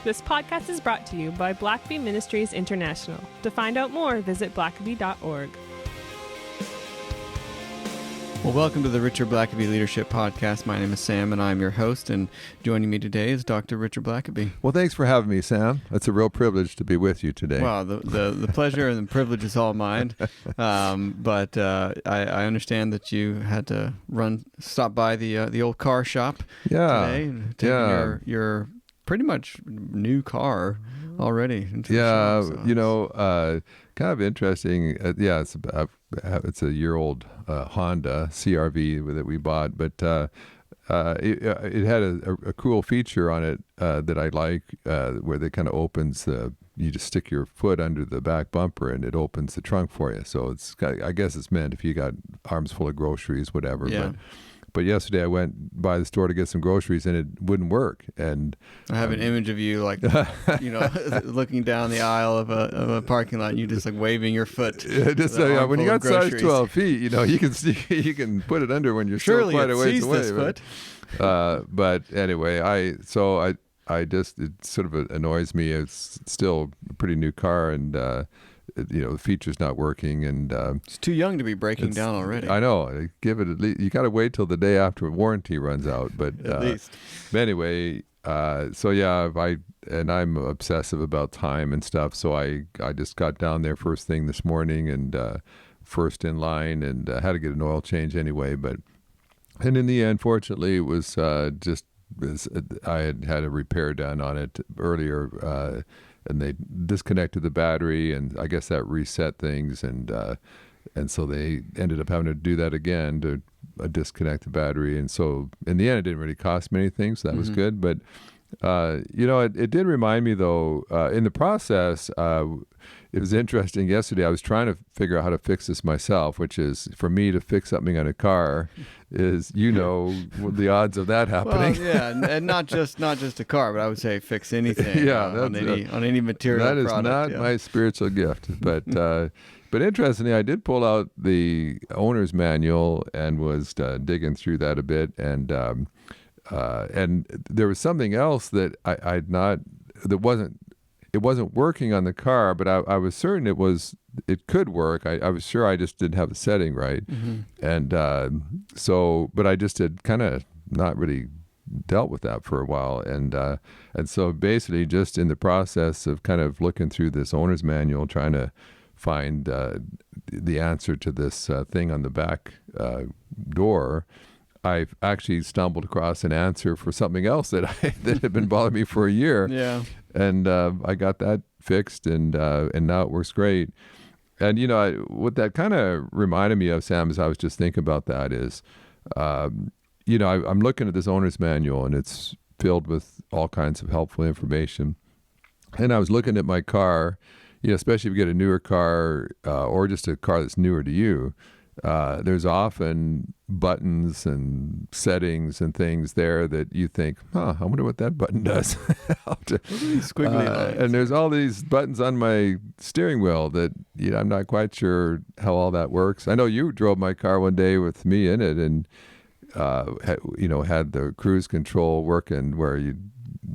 This podcast is brought to you by Blackaby Ministries International. To find out more, visit blackaby.org. Well, welcome to the Richard Blackaby Leadership Podcast. My name is Sam, and I'm your host, and joining me today is Dr. Richard Blackaby. Well, thanks for having me, Sam. It's a real privilege to be with you today. Well, the pleasure and the privilege is all mine, but I understand that you had to stop by the old car shop today, and take your pretty much new car already into the shop, so. Kind of interesting. It's a year-old Honda CR-V that we bought, but it had a cool feature on it that I like, where it kind of opens you just stick your foot under the back bumper and it opens the trunk for you. So I guess it's meant if you got arms full of groceries, whatever. Yeah. But yesterday I went by the store to get some groceries and it wouldn't work. And I have an image of you looking down the aisle of a parking lot and you just like waving your foot. When you got size 12 feet, you can put it under when you're still quite a ways away. Foot. But anyway, I just, it sort of annoys me. It's still a pretty new car, and the feature's not working, and it's too young to be breaking down already. I know. Give it at least. You got to wait till the day after warranty runs out. But at least. But anyway, I'm obsessive about time and stuff. So I just got down there first thing this morning and first in line, and had to get an oil change anyway. And in the end, fortunately, it was I had a repair done on it earlier. And they disconnected the battery, and I guess that reset things, and so they ended up having to do that again to disconnect the battery. And so in the end, it didn't really cost me anything, so that was good. But it did remind me, though, in the process, it was interesting. Yesterday, I was trying to figure out how to fix this myself, which is, for me to fix something on a car is, the odds of that happening. Well, yeah, and not just a car, but I would say fix anything. On any material. That is product, not my spiritual gift, but interestingly, I did pull out the owner's manual and was digging through that a bit, and there was something else that it wasn't working on the car, but I was certain it could work. I was sure I just didn't have the setting right. Mm-hmm. And but I just had kind of not really dealt with that for a while. And so basically just in the process of kind of looking through this owner's manual, trying to find the answer to this thing on the back door, I've actually stumbled across an answer for something else that had been bothering me for a year. Yeah. And I got that fixed, and now it works great. And what that kind of reminded me of, Sam, as I was just thinking about that is, I'm looking at this owner's manual, and it's filled with all kinds of helpful information. And I was looking at my car, especially if you get a newer car or just a car that's newer to you. There's often buttons and settings and things there that you think, I wonder what that button does. Squiggly lines. And there's all these buttons on my steering wheel that I'm not quite sure how all that works. I know you drove my car one day with me in it, and had the cruise control working where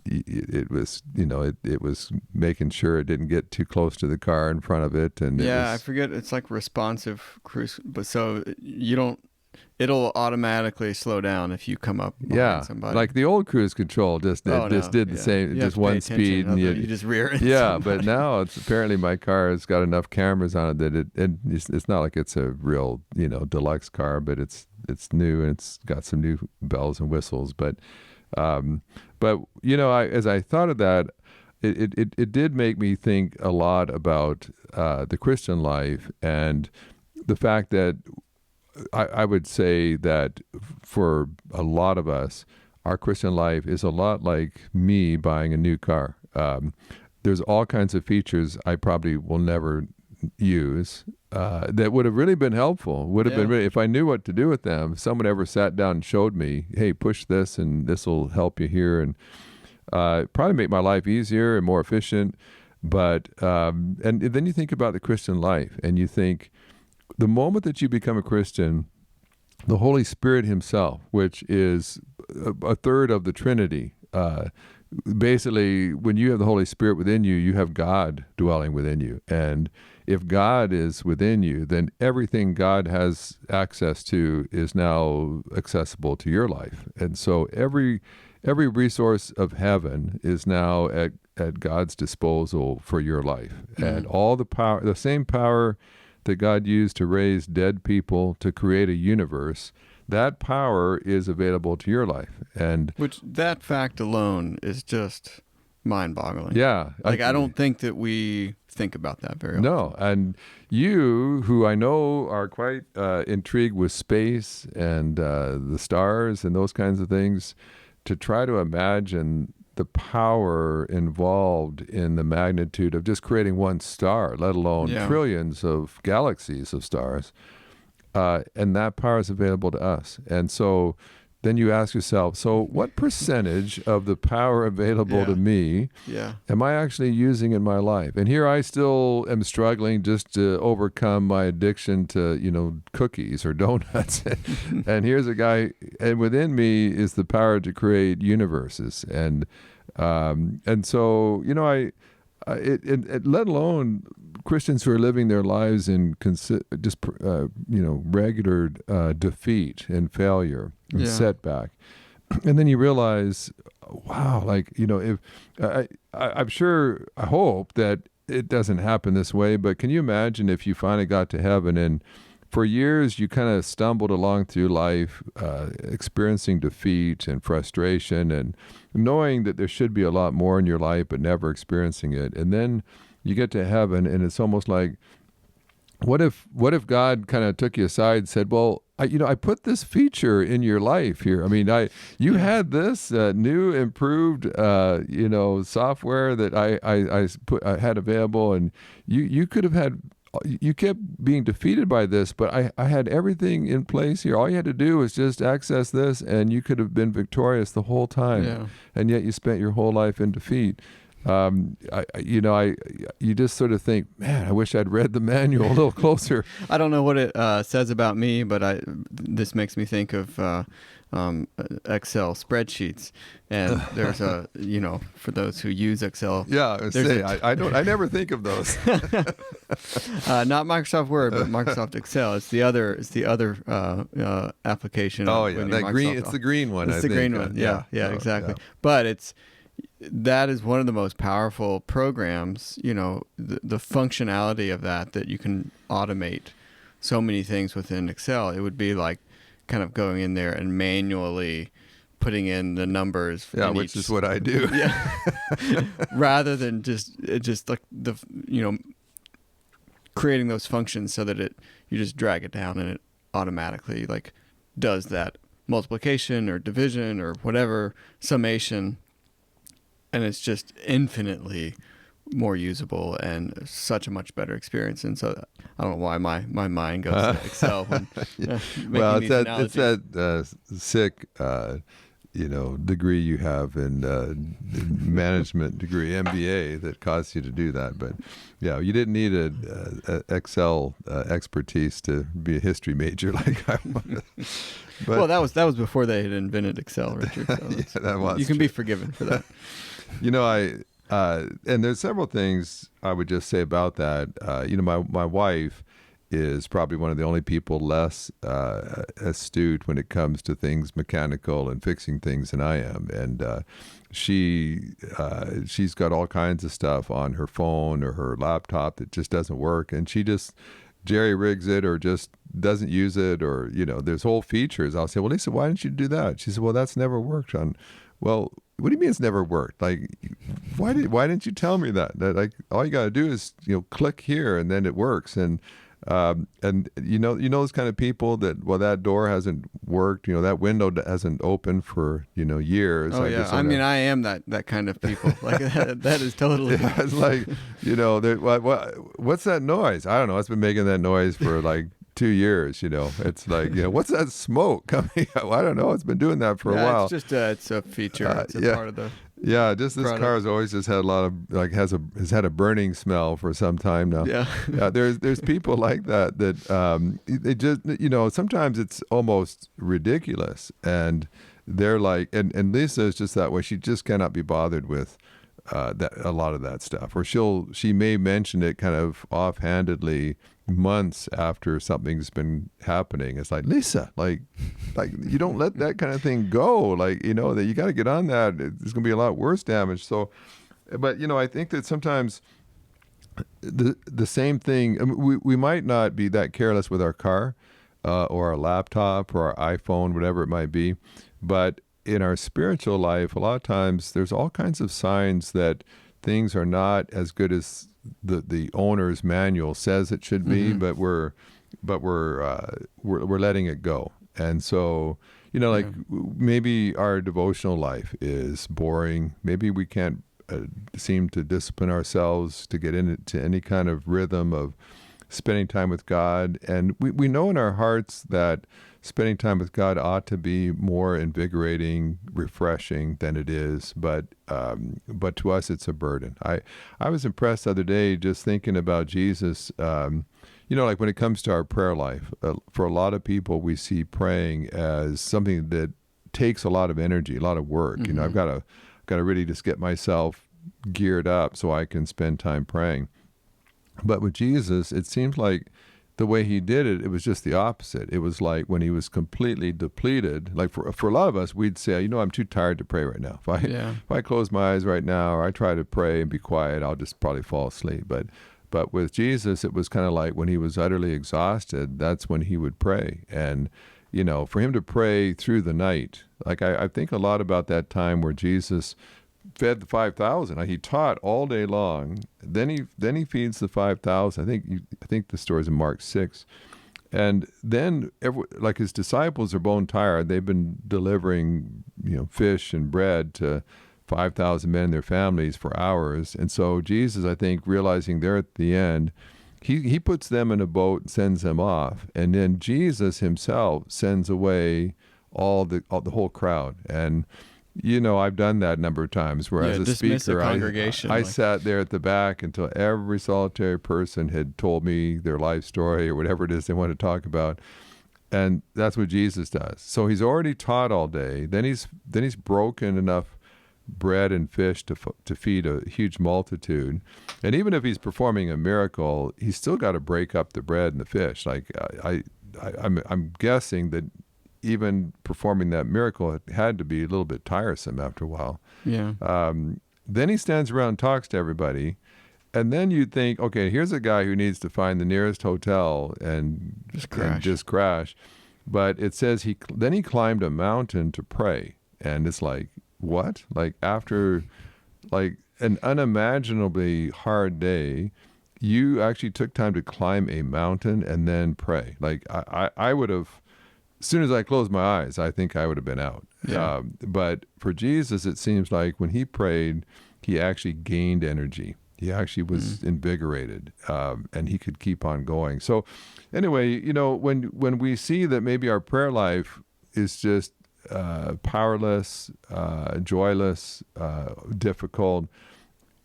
it was making sure it didn't get too close to the car in front of it. And I forget, it's like responsive cruise, but so it'll automatically slow down if you come up behind somebody. Like the old cruise control did the same, just one speed, and you just rear it. Yeah, but now apparently my car has got enough cameras on it that it's not like it's a real deluxe car, but it's new and it's got some new bells and whistles. But as I thought of that, it did make me think a lot about the Christian life, and the fact that I would say that for a lot of us, our Christian life is a lot like me buying a new car. There's all kinds of features I probably will never use that would have really been helpful. If I knew what to do with them, if someone ever sat down and showed me, hey, push this and this will help you here, and probably make my life easier and more efficient. But and then you think about the Christian life, and you think, the moment that you become a Christian, the Holy Spirit himself, which is a third of the Trinity, basically, when you have the Holy Spirit within you, you have God dwelling within you. And if God is within you, then everything God has access to is now accessible to your life. And so every resource of heaven is now at God's disposal for your life. Mm-hmm. And all the power, the same power that God used to raise dead people to create a universe, that power is available to your life. And which that fact alone is just mind-boggling. Yeah. Like I don't think that we think about that very often. No. And you, who I know are quite intrigued with space and the stars and those kinds of things, to try to imagine the power involved in the magnitude of just creating one star, let alone trillions of galaxies of stars. And that power is available to us. And so then you ask yourself, so what percentage of the power available to me am I actually using in my life? And here I still am struggling just to overcome my addiction to, cookies or donuts. And here's a guy, and within me is the power to create universes. And so, let alone Christians who are living their lives in regular defeat and failure and setback. And then you realize, wow, if I'm sure, I hope that it doesn't happen this way, but can you imagine if you finally got to heaven and for years you kind of stumbled along through life, experiencing defeat and frustration and knowing that there should be a lot more in your life, but never experiencing it. And then you get to heaven and it's almost like, what if God kind of took you aside and said, well, I put this feature in your life here. I mean, you had this new improved, software that I had available, and you could have had. You kept being defeated by this, but I had everything in place here. All you had to do was just access this, and you could have been victorious the whole time. Yeah. And yet you spent your whole life in defeat. You just sort of think, man, I wish I'd read the manual a little closer. I don't know what it says about me, but this makes me think of Excel spreadsheets. And there's for those who use Excel. Yeah, I never think of those. Not Microsoft Word, but Microsoft Excel. It's the other application. Oh yeah, it's the green one. It's the green one. Yeah, exactly. Yeah. But that is one of the most powerful programs. The functionality of that you can automate so many things within Excel. It would be like kind of going in there and manually putting in the numbers. Yeah, which is what I do. Yeah. Rather than just like creating those functions so that you just drag it down and it automatically like does that multiplication or division or whatever summation, and it's just infinitely more usable and such a much better experience. And so I don't know why my mind goes to Excel when well, it's that sick degree you have in management degree, MBA, that caused you to do that. But yeah, you didn't need a Excel expertise to be a history major like I was. Well, that was before they had invented Excel, Richard. So that was. You can be forgiven for that. And there's several things I would just say about that. My wife is probably one of the only people less astute when it comes to things mechanical and fixing things than I am. And she's got all kinds of stuff on her phone or her laptop that just doesn't work, and she just jerry rigs it or just doesn't use it, or there's whole features. I'll say, well, Lisa, why didn't you do that? She said, well, that's never worked on. Well, what do you mean it's never worked? Like, why didn't you tell me that? That like all you got to do is click here and then it works. And those kind of people that, well, that door hasn't worked, that window hasn't opened for years. Oh yeah, I am that kind of people. Like that is totally. Yeah, it's like what's that noise? I don't know. It's been making that noise for like 2 years. It's like what's that smoke coming out? I don't know. It's been doing that for a while. It's just it's a feature. It's a part of the. Yeah, just this car has always just had a lot of has had a burning smell for some time now. Yeah, there's people like that they just sometimes it's almost ridiculous, and they're like, and Lisa is just that way. She just cannot be bothered with that a lot of that stuff, or she may mention it kind of offhandedly months after something's been happening. It's like, Lisa, like you don't let that kind of thing go. Like, that you got to get on that. There's going to be a lot worse damage. So, but I think that sometimes the same thing. I mean, we might not be that careless with our car, or our laptop, or our iPhone, whatever it might be, but in our spiritual life, a lot of times there's all kinds of signs that things are not as good as the owner's manual says it should be, but we're letting it go. And so, maybe our devotional life is boring. Maybe we can't seem to discipline ourselves to get into any kind of rhythm of spending time with God. And we know in our hearts that spending time with God ought to be more invigorating, refreshing than it is. But to us, it's a burden. I was impressed the other day just thinking about Jesus. Like when it comes to our prayer life, for a lot of people, we see praying as something that takes a lot of energy, a lot of work. I've got to really just get myself geared up so I can spend time praying. But with Jesus, it seems like the way he did it, it was just the opposite. It was like when he was completely depleted, like for a lot of us, we'd say, I'm too tired to pray right now. If I close my eyes right now, or I try to pray and be quiet, I'll just probably fall asleep. But with Jesus, it was kind of like when he was utterly exhausted, that's when he would pray. And, for him to pray through the night, like I think a lot about that time where Jesus fed the 5,000. He taught all day long. Then he feeds the 5,000. I think the story's in Mark 6. And then like his disciples are bone tired. They've been delivering, fish and bread to 5,000 men and their families for hours. And so Jesus, I think, realizing they're at the end, he puts them in a boat and sends them off. And then Jesus himself sends away all the whole crowd. And I've done that a number of times where as a speaker, I sat there at the back until every solitary person had told me their life story or whatever it is they want to talk about. And that's what Jesus does. So he's already taught all day. Then he's broken enough bread and fish to feed a huge multitude. And even if he's performing a miracle, he's still got to break up the bread and the fish. Like I'm guessing that even performing that miracle, it had to be a little bit tiresome after a while. Yeah. Then he stands around and talks to everybody. And then you'd think, okay, here's a guy who needs to find the nearest hotel and just crash. But it says then he climbed a mountain to pray. And it's like, what? Like after like an unimaginably hard day, you actually took time to climb a mountain and then pray. Like I would have, as soon as I closed my eyes, I think I would have been out. Yeah. But for Jesus, it seems like when he prayed, he actually gained energy. He actually was invigorated, and he could keep on going. So anyway, when we see that maybe our prayer life is just powerless, joyless, difficult,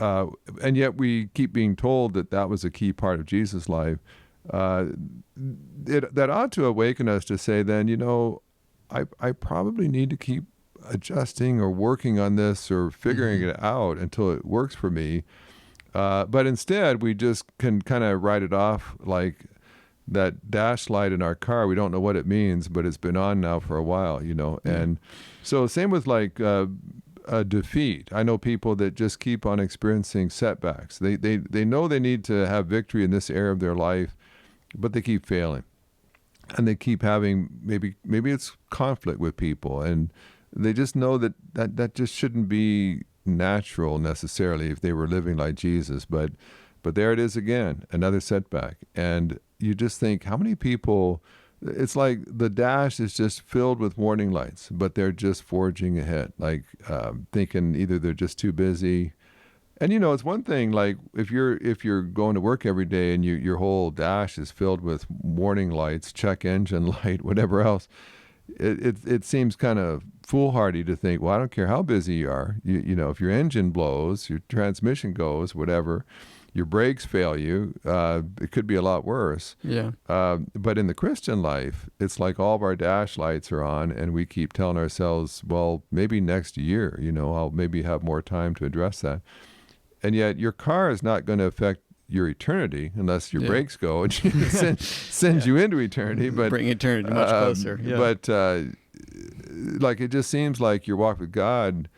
and yet we keep being told that was a key part of Jesus' life, that ought to awaken us to say then, I probably need to keep adjusting or working on this or figuring it out until it works for me. But instead, we just can kind of write it off like that dash light in our car. We don't know what it means, but it's been on now for a while, And so same with like a defeat. I know people that just keep on experiencing setbacks. They know they need to have victory in this area of their life, but they keep failing. And they keep having, maybe it's conflict with people, and they just know that just shouldn't be natural necessarily if they were living like Jesus. But there it is again, another setback. And you just think, how many people, it's like the dash is just filled with warning lights, but they're just forging ahead, like thinking either they're just too busy. And it's one thing, like if you're going to work every day and your whole dash is filled with warning lights, check engine light, whatever else, it seems kind of foolhardy to think, well, I don't care how busy you are. If your engine blows, your transmission goes, whatever, your brakes fail you, it could be a lot worse. Yeah. But in the Christian life, it's like all of our dash lights are on, and we keep telling ourselves, well, maybe next year, I'll maybe have more time to address that. And yet your car is not going to affect your eternity unless your brakes go and sends you into eternity. But bring eternity much closer. Yeah. But like, it just seems like your walk with God,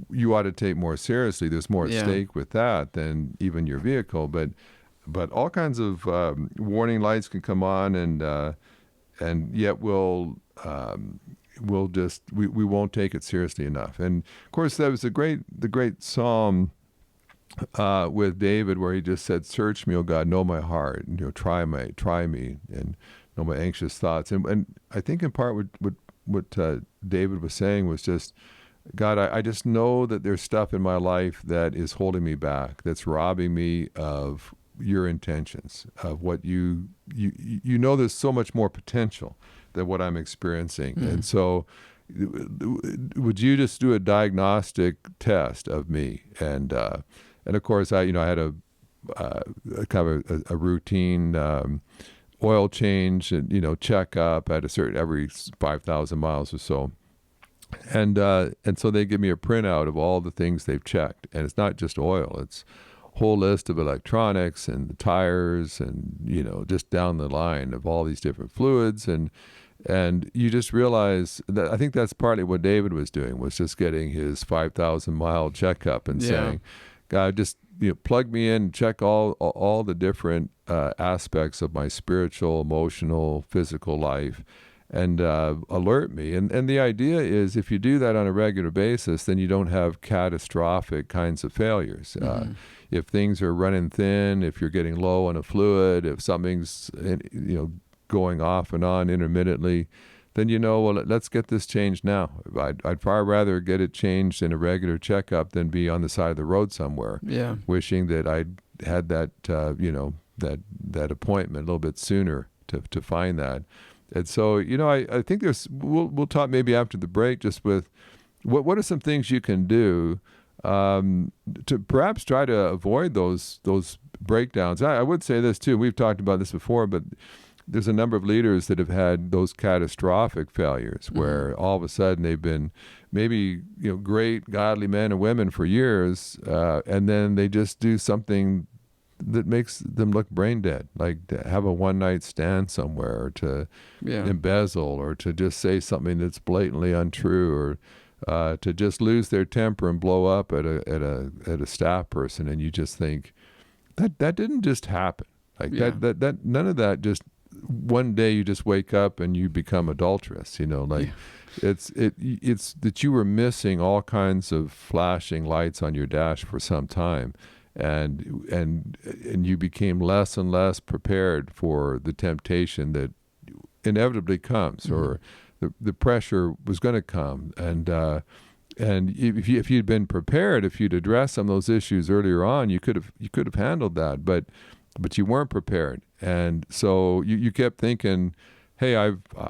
you ought to take more seriously. There's more at stake with that than even your vehicle. But all kinds of warning lights can come on, and yet we'll we won't take it seriously enough. And of course, that was the great Psalm with David, where he just said, "Search me, O God, know my heart, and try me, and know my anxious thoughts." And I think in part what David was saying was just, God, I just know that there's stuff in my life that is holding me back, that's robbing me of your intentions, of what you there's so much more potential than what I'm experiencing. And so would you just do a diagnostic test of me? And of course, I had a kind of a routine oil change and checkup at every 5,000 miles or so. And so they give me a printout of all the things they've checked, and it's not just oil; it's a whole list of electronics and the tires, and just down the line of all these different fluids, and you just realize that I think that's partly what David was doing, was just getting his 5,000-mile checkup and saying, God, just plug me in, check all the different aspects of my spiritual, emotional, physical life, and alert me. And the idea is, if you do that on a regular basis, then you don't have catastrophic kinds of failures. If things are running thin, if you're getting low on a fluid, if something's going off and on intermittently, then well, let's get this changed now. I'd far rather get it changed in a regular checkup than be on the side of the road somewhere, wishing that I'd had that that appointment a little bit sooner to find that. And so, I think we'll talk maybe after the break, just with what are some things you can do to perhaps try to avoid those breakdowns. I would say this too. We've talked about this before, but there's a number of leaders that have had those catastrophic failures where all of a sudden they've been maybe great godly men and women for years, and then they just do something that makes them look brain dead, like to have a one-night stand somewhere, or to embezzle, or to just say something that's blatantly untrue, or to just lose their temper and blow up at a staff person. And you just think that didn't just happen. Like that none of that just one day you just wake up and you become adulterous. It's that you were missing all kinds of flashing lights on your dash for some time. And you became less and less prepared for the temptation that inevitably comes, or the pressure was going to come. And if you'd been prepared, if you'd addressed some of those issues earlier on, you could have handled that. But you weren't prepared, and so you kept thinking, "Hey,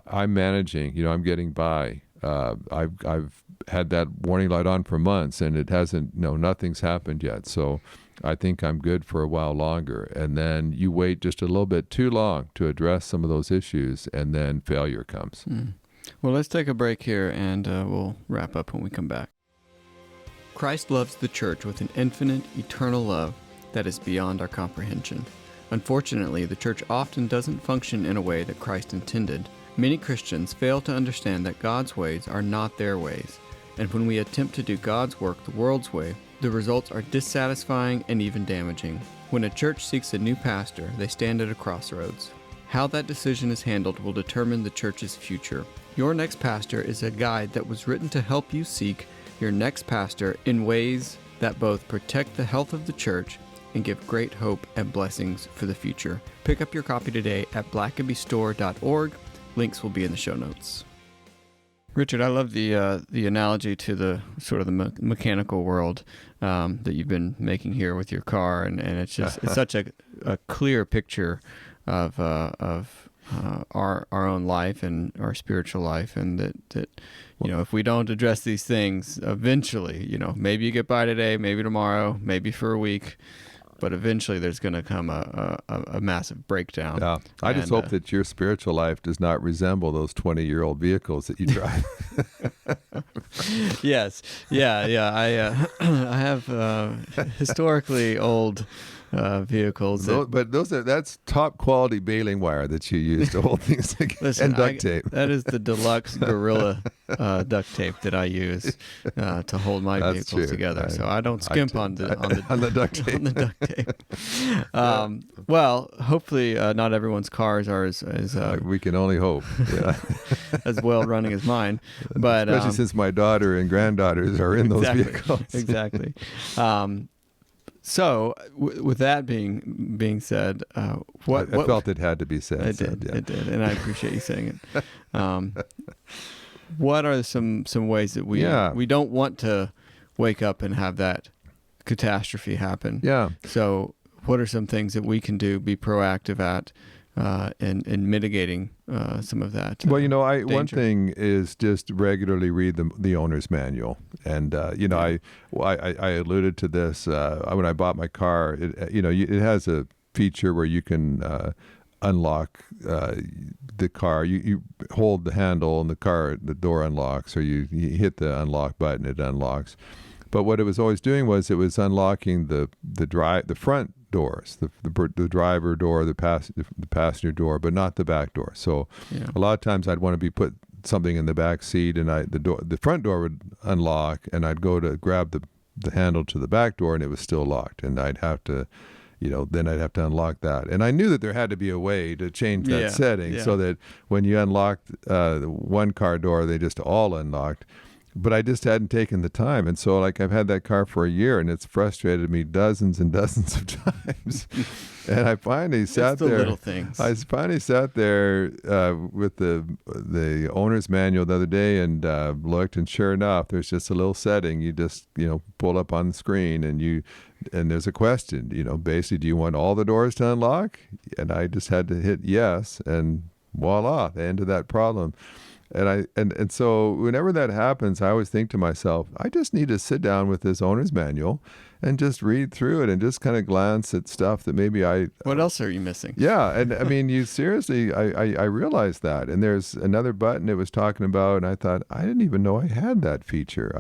I'm managing. I'm getting by. I've had that warning light on for months, and it hasn't. Nothing's happened yet. So I think I'm good for a while longer." And then you wait just a little bit too long to address some of those issues, and then failure comes. Well, let's take a break here, and we'll wrap up when we come back. Christ loves the church with an infinite, eternal love that is beyond our comprehension. Unfortunately, the church often doesn't function in a way that Christ intended. Many Christians fail to understand that God's ways are not their ways, and when we attempt to do God's work the world's way, the results are dissatisfying and even damaging. When a church seeks a new pastor, they stand at a crossroads. How that decision is handled will determine the church's future. Your Next Pastor is a guide that was written to help you seek your next pastor in ways that both protect the health of the church and give great hope and blessings for the future. Pick up your copy today at blackabystore.org. Links will be in the show notes. Richard, I love the analogy to the sort of the mechanical world that you've been making here with your car, and it's just it's such a clear picture of our own life and our spiritual life, and that if we don't address these things, eventually maybe you get by today, maybe tomorrow, maybe for a week, but eventually there's going to come a massive breakdown. Yeah. I just hope that your spiritual life does not resemble those 20-year-old vehicles that you drive. Yes. Yeah. I have historically old vehicles. But that's top quality baling wire that you use to hold things together. Listen, and duct tape. That is the deluxe Gorilla duct tape that I use to hold my vehicles together. So I don't skimp on the duct tape. On the duct tape. Well, hopefully not everyone's cars are as we can only hope. Yeah. as well running as mine. But especially since my daughter and granddaughters are in those vehicles. Exactly. So, with that being said, I felt it had to be said. It did, and I appreciate you saying it. What are some ways that we don't want to wake up and have that catastrophe happen? Yeah. So, what are some things that we can do, be proactive at, in mitigating some of that? Well, one thing is just regularly read the owner's manual, and I alluded to this when I bought my car. It has a feature where you can unlock the car. You hold the handle, and the door unlocks, or you hit the unlock button, it unlocks. But what it was always doing was it was unlocking the front doors, the driver door, the passenger door, but not the back door. So a lot of times I'd want to put something in the back seat, and the front door would unlock, and I'd go to grab the handle to the back door, and it was still locked, and I'd have to then I'd have to unlock that. And I knew that there had to be a way to change that setting so that when you unlocked one car door, they just all unlocked. But I just hadn't taken the time. And so I've had that car for a year, and it's frustrated me dozens and dozens of times. And I finally sat there. Little things. I finally sat there with the owner's manual the other day and looked, and sure enough, there's just a little setting. You just, pull up on the screen, and there's a question, basically, do you want all the doors to unlock? And I just had to hit yes, and voila, the end of that problem. And so whenever that happens, I always think to myself, I just need to sit down with this owner's manual and just read through it and just kind of glance at stuff that maybe What else are you missing? Yeah, and I mean, I realized that. And there's another button it was talking about, and I thought, I didn't even know I had that feature.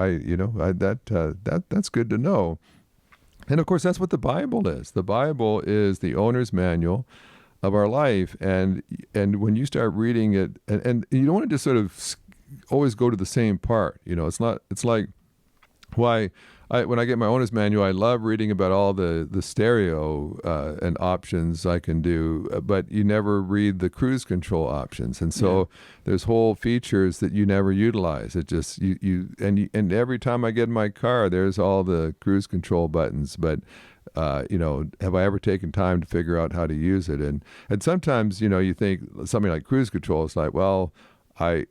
That's good to know. And of course, that's what the Bible is. The Bible is the owner's manual of our life, and when you start reading it, and you don't want to just sort of always go to the same part. It's like when I get my owner's manual, I love reading about all the stereo and options I can do, but you never read the cruise control options, and so there's whole features that you never utilize. It just and every time I get in my car, there's all the cruise control buttons, but have I ever taken time to figure out how to use it? And sometimes, you think something like cruise control is like, well, I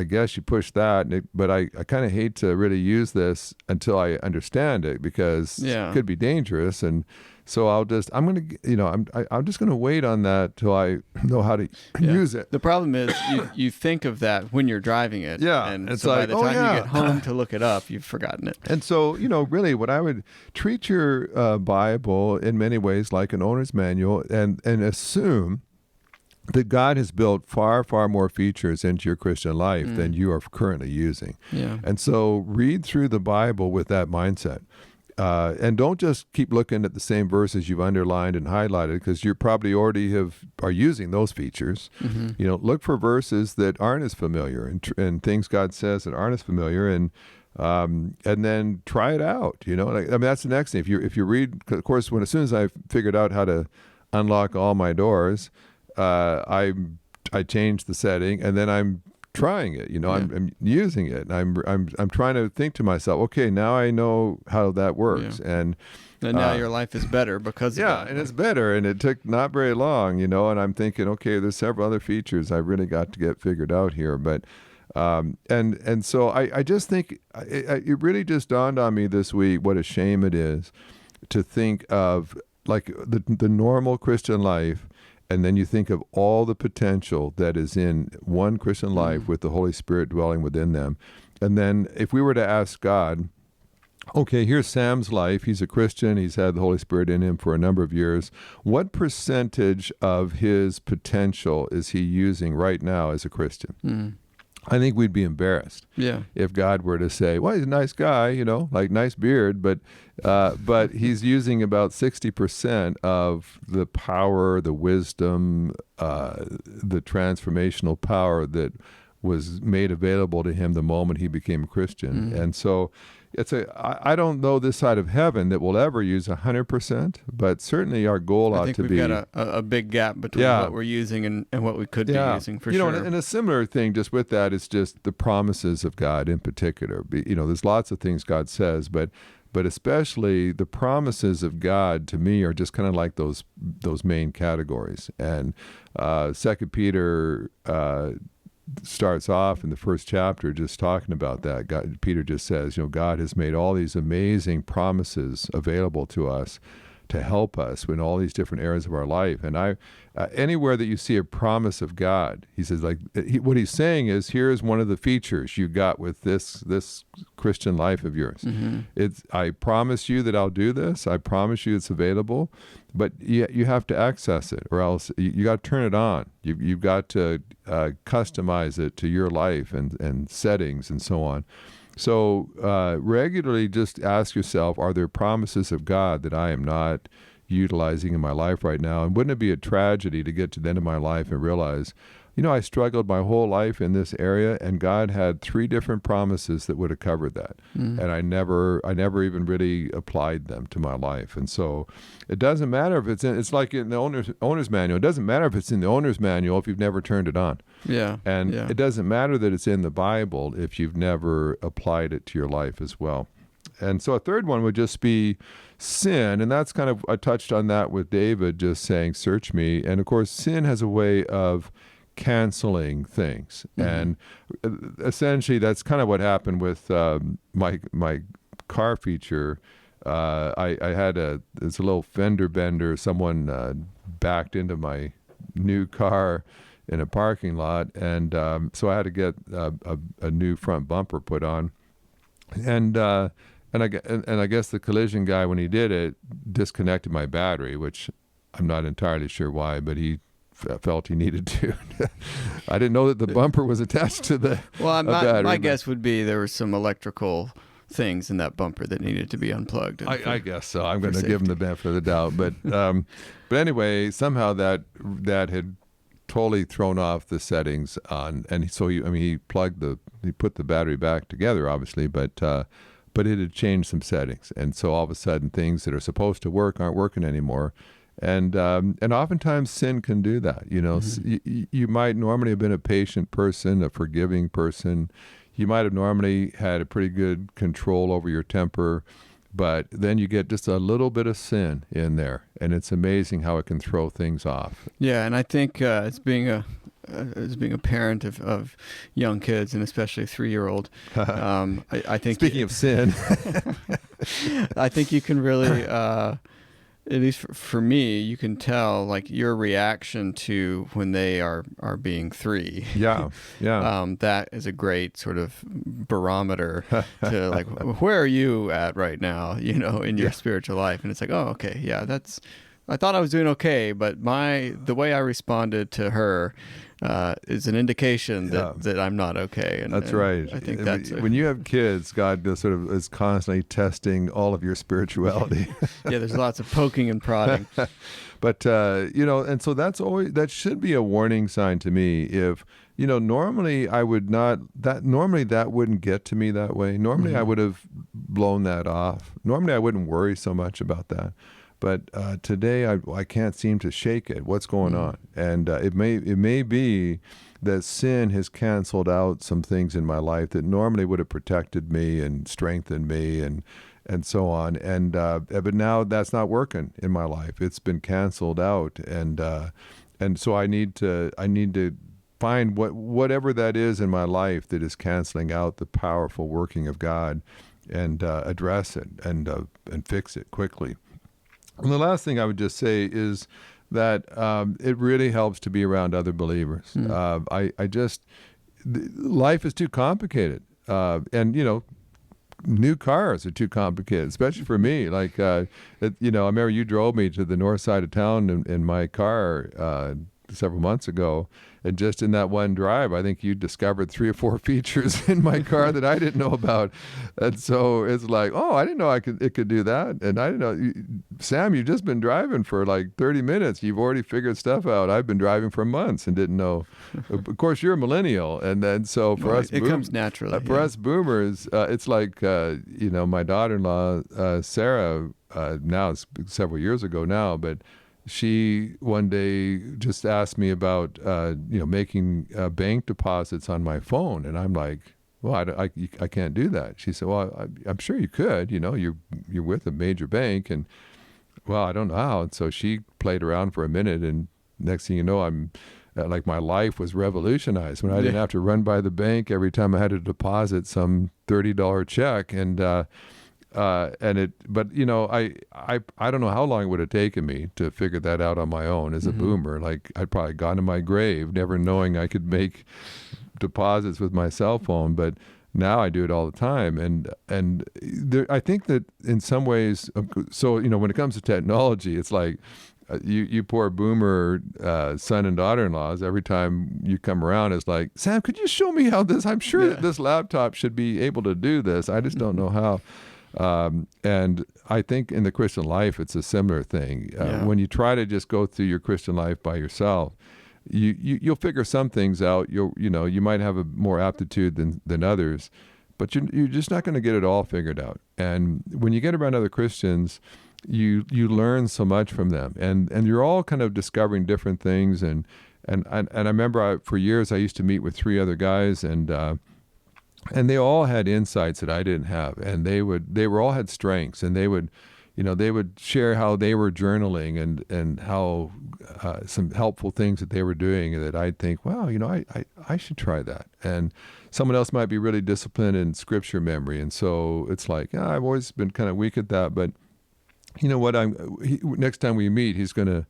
guess you push that, but I kind of hate to really use this until I understand it, because it could be dangerous. And so I'm just going to wait on that till I know how to use it. The problem is you think of that when you're driving it. Yeah. And so by the time you get home to look it up, you've forgotten it. And so, really what I would treat your Bible in many ways like an owner's manual, and assume that God has built far, far more features into your Christian life than you are currently using. Yeah. And so read through the Bible with that mindset. And don't just keep looking at the same verses you've underlined and highlighted, because you probably already are using those features. Mm-hmm. Look for verses that aren't as familiar, and things God says that aren't as familiar, and then try it out. That's the next thing. If you read, of course, as soon as I figured out how to unlock all my doors, I changed the setting, and then I'm trying it. I'm using it. I'm trying to think to myself, okay, now I know how that works, and now your life is better because of that. And it's better, and it took not very long, and I'm thinking, okay, there's several other features I've really got to get figured out here, but and so I just think it really just dawned on me this week what a shame it is to think of like the normal Christian life. And then you think of all the potential that is in one Christian life with the Holy Spirit dwelling within them. And then if we were to ask God, okay, here's Sam's life. He's a Christian. He's had the Holy Spirit in him for a number of years. What percentage of his potential is he using right now as a Christian? Mm. I think we'd be embarrassed if God were to say, well, he's a nice guy, like nice beard, but he's using about 60% of the power, the wisdom, the transformational power that was made available to him the moment he became a Christian. And so I don't know this side of heaven that we'll ever use 100%, but certainly our goal ought to be. I think we've got a big gap between what we're using and what we could be using for sure. And a similar thing just with that is just the promises of God in particular. There's lots of things God says, but especially the promises of God to me are just kind of like those main categories. And 2 Peter starts off in the first chapter just talking about that. Peter just says, God has made all these amazing promises available to us to help us in all these different areas of our life. And anywhere that you see a promise of God, he says, what he's saying is, here's one of the features you got with this Christian life of yours. I promise you that I'll do this. I promise you it's available, but you have to access it, or else you got to turn it on. You've got to customize it to your life and settings and so on. So regularly just ask yourself, are there promises of God that I am not utilizing in my life right now? And wouldn't it be a tragedy to get to the end of my life and realize, I struggled my whole life in this area, and God had 3 different promises that would have covered that. And I never even really applied them to my life. And so it doesn't matter if it's like in the owner's manual. It doesn't matter if it's in the owner's manual if you've never turned it on. It doesn't matter that it's in the Bible if you've never applied it to your life as well. And so a third one would just be sin. And that's kind of, I touched on that with David, just saying, search me. And of course, sin has a way of canceling things. And essentially that's kind of what happened with my car feature. I had this little fender bender. Someone backed into my new car in a parking lot, and so I had to get a new front bumper put on. And I guess the collision guy, when he did it, disconnected my battery, which I'm not entirely sure why, but he felt he needed to. I didn't know that the bumper was attached to the battery. My guess would be there were some electrical things in that bumper that needed to be unplugged. I guess so. I'm going to give him the benefit of the doubt. But anyway, somehow that had totally thrown off the settings on, and so he put the battery back together, obviously, but it had changed some settings, and so all of a sudden things that are supposed to work aren't working anymore. And oftentimes sin can do that. You might normally have been a patient person, a forgiving person. You might have normally had a pretty good control over your temper, but then you get just a little bit of sin in there, and it's amazing how it can throw things off. Yeah, and I think as being a parent of young kids, and especially a 3-year-old, I think. Speaking of sin, I think you can really. At least for me, you can tell like your reaction to when they are being 3. Yeah. That is a great sort of barometer to like, where are you at right now, in your spiritual life? And it's like, oh, okay, yeah, I thought I was doing okay, but the way I responded to her is an indication that I'm not okay. And that's right. I think when you have kids, God sort of is constantly testing all of your spirituality. Yeah, there's lots of poking and prodding. But and so that should be a warning sign to me. If normally I would not normally that wouldn't get to me that way. Normally I would have blown that off. Normally I wouldn't worry so much about that. But today I can't seem to shake it. What's going on? And it may be that sin has canceled out some things in my life that normally would have protected me and strengthened me and so on. And but now that's not working in my life. It's been canceled out, and so I need to find whatever that is in my life that is canceling out the powerful working of God, and address it and fix it quickly. And the last thing I would just say is that it really helps to be around other believers. Life is too complicated. And, new cars are too complicated, especially for me. Like, I remember you drove me to the north side of town in my car several months ago. And just in that one drive, I think you discovered 3 or 4 features in my car that I didn't know about. And so it's like, oh, I didn't know it could do that. And I didn't know, Sam, you've just been driving for like 30 minutes. You've already figured stuff out. I've been driving for months and didn't know. Of course, you're a millennial. And then so for us, it comes naturally. For us boomers, it's like, my daughter-in-law, Sarah, now it's several years ago now, but she one day just asked me about, making bank deposits on my phone. And I'm like, well, I can't do that. She said, well, I'm sure you could, you're with a major bank. And, well, I don't know how. And so she played around for a minute. And next thing you know, I'm like my life was revolutionized when I didn't have to run by the bank every time I had to deposit some $30 check. And, I don't know how long it would have taken me to figure that out on my own as a boomer. Like, I'd probably gone to my grave never knowing I could make deposits with my cell phone, but now I do it all the time. And I think that in some ways, so when it comes to technology, it's like you poor boomer son and daughter-in-laws, every time you come around, it's like, Sam, could you show me how this? I'm sure that this laptop should be able to do this. I just don't know how. And I think in the Christian life, it's a similar thing. When you try to just go through your Christian life by yourself, you'll figure some things out. You might have a more aptitude than others, but you're just not going to get it all figured out. And when you get around other Christians, you learn so much from them, and you're all kind of discovering different things. And I remember for years I used to meet with 3 other guys, and they all had insights that I didn't have, and they all had strengths, and they would share how they were journaling and how some helpful things that they were doing that I'd think, wow, I should try that. And someone else might be really disciplined in scripture memory, and so it's like, I've always been kind of weak at that, but you know what? Next time we meet, he's going to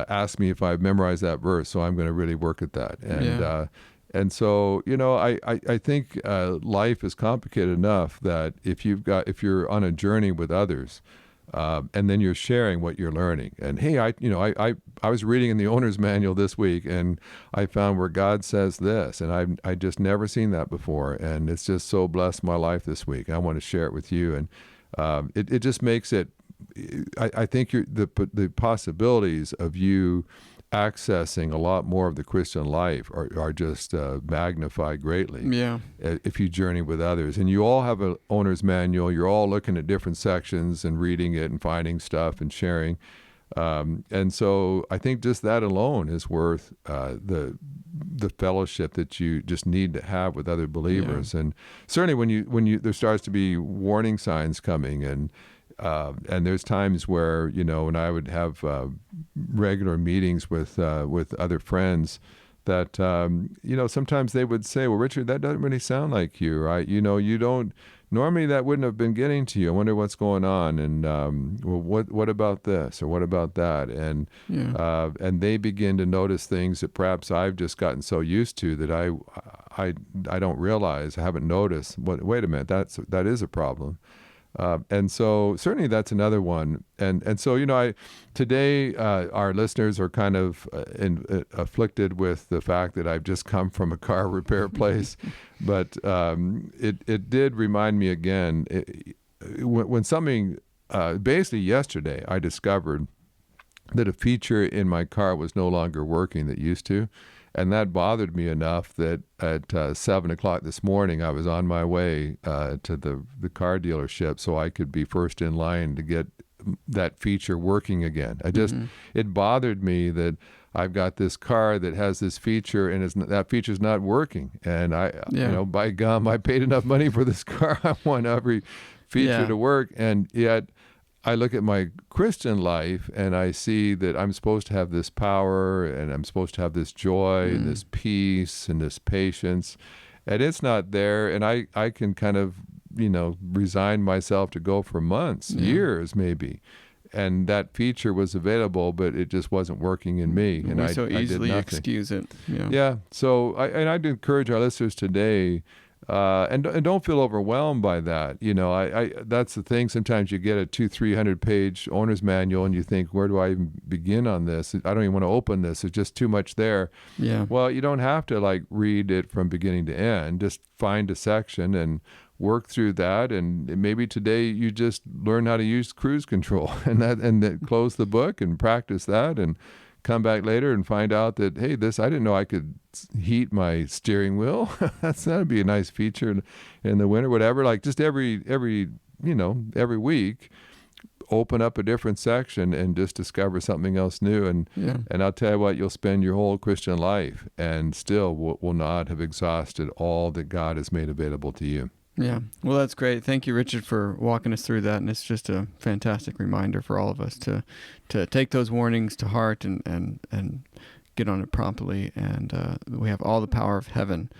ask me if I've memorized that verse, so I'm going to really work at that. And so, I think life is complicated enough that if you're on a journey with others, and then you're sharing what you're learning. And hey, I was reading in the owner's manual this week, and I found where God says this, and I just never seen that before, and it's just so blessed my life this week. I want to share it with you, and it just makes it. I think the possibilities of you accessing a lot more of the Christian life are just magnified greatly. Yeah. If you journey with others, and you all have an owner's manual, you're all looking at different sections and reading it and finding stuff and sharing. And so I think just that alone is worth the fellowship that you just need to have with other believers. Yeah. And certainly when there starts to be warning signs coming, and there's times where, when I would have regular meetings with other friends that, sometimes they would say, well, Richard, that doesn't really sound like you, right? You don't, normally that wouldn't have been getting to you. I wonder what's going on. And, well, what about this or what about that? And, and they begin to notice things that perhaps I've just gotten so used to that I don't realize, I haven't noticed. Wait a minute, that is a problem. And so certainly that's another one. And so, today our listeners are kind of afflicted with the fact that I've just come from a car repair place. But it did remind me again, when something, basically yesterday, I discovered that a feature in my car was no longer working that used to. And that bothered me enough that at 7 o'clock this morning, I was on my way to the car dealership so I could be first in line to get that feature working again. It bothered me that I've got this car that has this feature and that feature's not working. And by gum, I paid enough money for this car. I want every feature to work. And yet I look at my Christian life and I see that I'm supposed to have this power and I'm supposed to have this joy and this peace and this patience, and it's not there. And I can kind of, resign myself to go for months, years maybe. And that feature was available, but it just wasn't working in me. And so easily excuse it. Yeah. So I'd encourage our listeners today, And don't feel overwhelmed by that. I that's the thing. Sometimes you get a 200-300 page owner's manual and you think, where do I even begin on this? I don't even want to open this. There's just too much there. Yeah. Well, you don't have to read it from beginning to end. Just find a section and work through that. And maybe today you just learn how to use cruise control and close the book and practice that, and come back later and find out that, hey, I didn't know I could heat my steering wheel. That'd be a nice feature in the winter, whatever. Just every week, open up a different section and just discover something else new. And I'll tell you what, you'll spend your whole Christian life and still will not have exhausted all that God has made available to you. Yeah. Well, that's great. Thank you, Richard, for walking us through that. And it's just a fantastic reminder for all of us to take those warnings to heart and get on it promptly. And we have all the power of heaven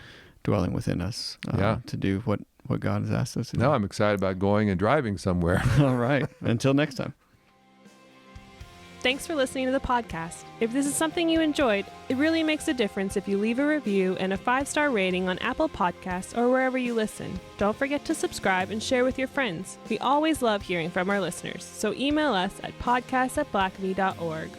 dwelling within us to do what God has asked us to do. Now I'm excited about going and driving somewhere. All right. Until next time. Thanks for listening to the podcast. If this is something you enjoyed, it really makes a difference if you leave a review and a 5-star rating on Apple Podcasts or wherever you listen. Don't forget to subscribe and share with your friends. We always love hearing from our listeners, so email us at podcast@blackaby.org.